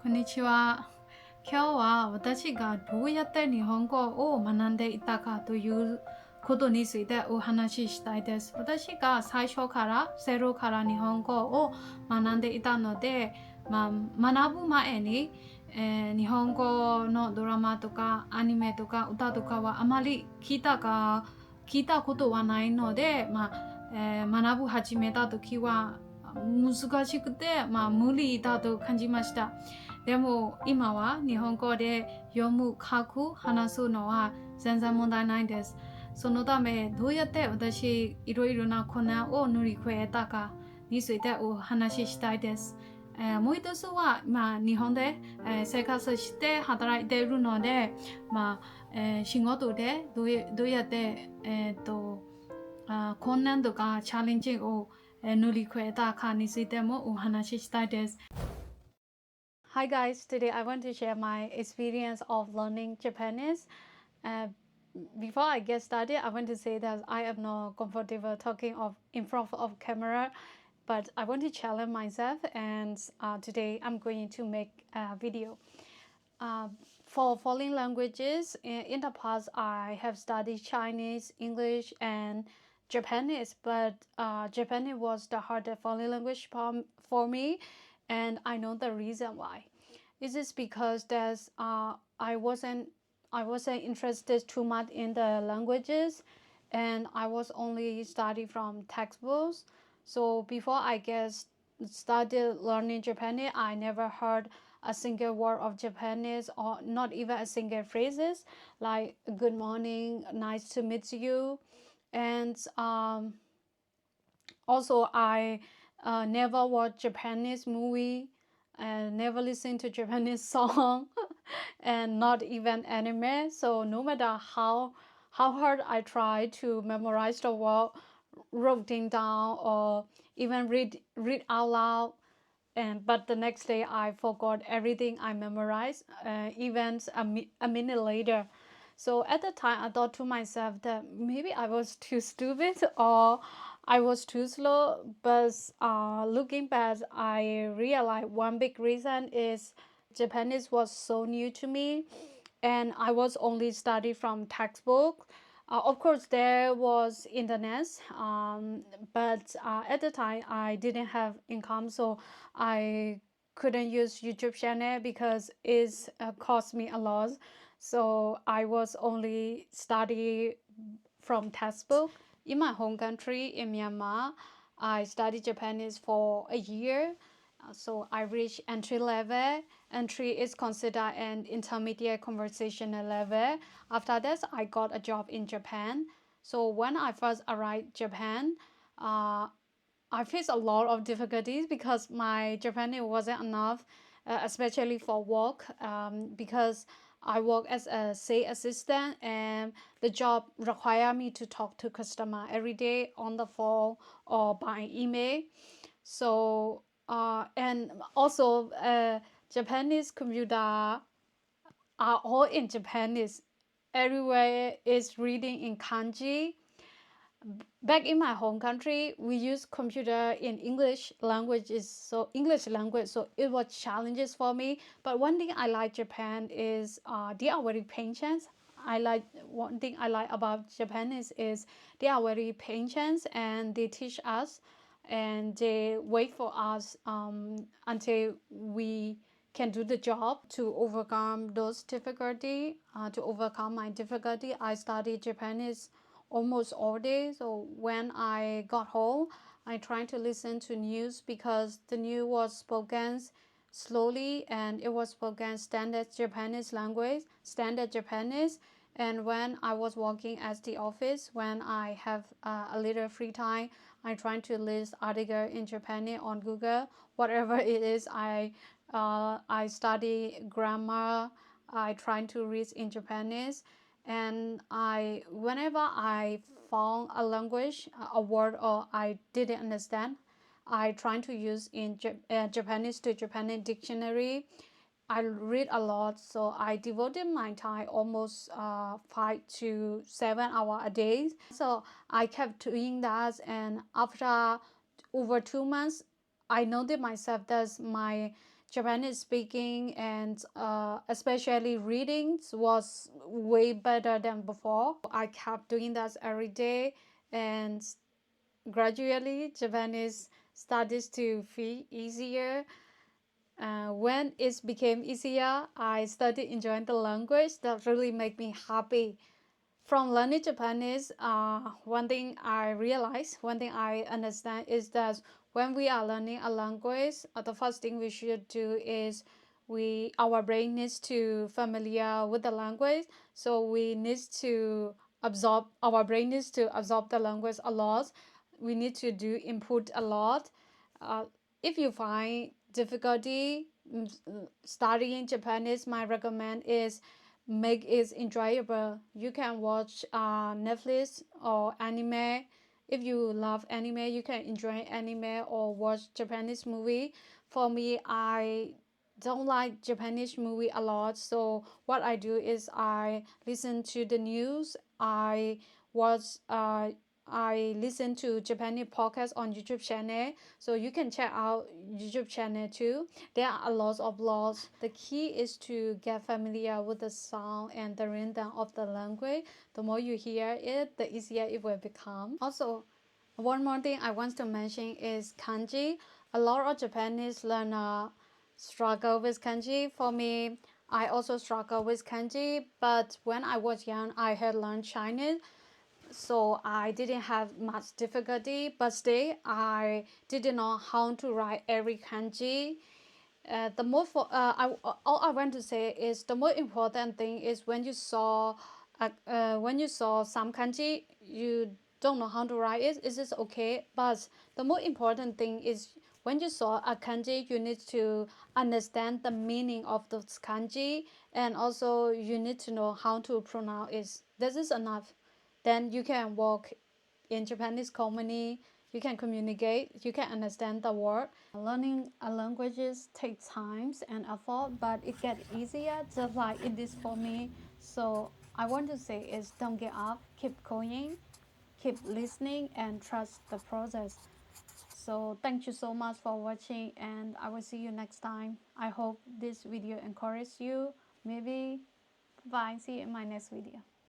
こんにちは。今日は私がどうやって日本語を学んでいたかということについてお話ししたいです。私が最初からゼロから日本語を学んでいたので、学ぶ前に、日本語のドラマとかアニメとか歌とかはあまり聞いたことはないので、学ぶ始めた時は難しくて、無理だと感じました。でも今は日本語で読む、書く、話すのは全然問題ないです。そのためどうやって私いろいろな困難を乗り越えたかについてお話ししたいです。もう一つは、日本で、生活して働いているので、仕事でどうやって、困難とかチャレンジを、乗り越えたかについてもお話ししたいです。Hi guys, today I want to share my experience of learning Japanese. Uh, Before I get started, I want to say that I am not comfortable talking in front of camera, but I want to challenge myself, and today I'm going to make a video. For foreign languages, in the past I have studied Chinese, English, and Japanese, but Japanese was the hardest foreign language for me, and I know the reason why. Is this because I wasn't interested too much in the languages, and I was only studying from textbooks. So before I started learning Japanese, I never heard a single word of Japanese or not even a single phrases like good morning, nice to meet you, and also I never watch Japanese movie and never listen to Japanese song and not even anime. So no matter how hard I try to memorize the word, writing down, or even read out loud, but the next day I forgot everything I memorized, even a minute later. So at the time I thought to myself that maybe I was too stupid or I was too slow. But looking back, I realized one big reason is Japanese was so new to me, and I was only studying from textbook. Of course, there was internet, but at the time I didn't have income, so I couldn't use YouTube channel because it cost me a lot. So I was only study from textbook. In my home country, in Myanmar, I studied Japanese for a year. So I reached entry level. Entry is considered an intermediate conversational level. After that, I got a job in Japan. So when I first arrived Japan, I faced a lot of difficulties because my Japanese wasn't enough, especially for work, because I work as a sales assistant, and the job required me to talk to customer every day on the phone or by email. So and also Japanese computer are all in Japanese. Everywhere is reading in kanji. Back in my home country, we use computer in English language, so it was challenges for me. But one thing I like Japan is they are very patient. One thing I like about Japanese is they are very patient, and they teach us, and they wait for us until we can do the job to overcome those difficulty. To overcome my difficulty, I studied Japanese almost all day. So when I got home, I tried to listen to news because the news was spoken slowly, and it was spoken standard Japanese language, standard Japanese. And when I was working at the office, when I have a little free time, I try to list article in Japanese on Google. Whatever it is, I study grammar. I try to read in Japanese, and whenever I found a language, a word, or I didn't understand, I try to use in Japanese to Japanese dictionary. I read a lot, so I devoted my time almost 5 to 7 hours a day. So I kept doing that, and after over 2 months, I noted myself that my Japanese speaking and especially readings was way better than before. I kept doing that every day, and gradually Japanese started to feel easier. When it became easier, I started enjoying the language. That really made me happy. From learning Japanese, one thing I understand is that when we are learning a language, the first thing we should do is our brain needs to familiar with the language, so we need to absorb our brain needs to absorb the language a lot. We need to do input a lot. Uh, if you find difficulty studying Japanese, my recommend is make it enjoyable. You can watch Netflix or anime. If you love anime, you can enjoy anime or watch Japanese movie. For me, I don't like Japanese movie a lot, so what I do is I listen to the news. Watch uh, I listen to Japanese podcast on YouTube channel, so you can check out YouTube channel too. There are a lot of laws. The key is to get familiar with the sound and the rhythm of the language. The more you hear it, the easier it will become. Also, one more thing I want to mention is kanji. A lot of Japanese learner struggle with kanji. For me, I also struggle with kanji, but when I was young, I had learned Chinese, so I didn't have much difficulty. But still, I didn't know how to write every kanji. The more for all I want to say is the more important thing is when you saw some kanji, you don't know how to write it. It is okay, but the more important thing is when you saw a kanji, you need to understand the meaning of those kanji, and also you need to know how to pronounce it. This is enough. Then you can work in Japanese company, you can communicate, you can understand the word. Learning a languages takes time and effort, but it gets easier, just like it is for me. So I want to say is don't give up, keep going, keep listening, and trust the process. So thank you so much for watching, and I will see you next time. I hope this video encourages you. Maybe bye. See you in my next video.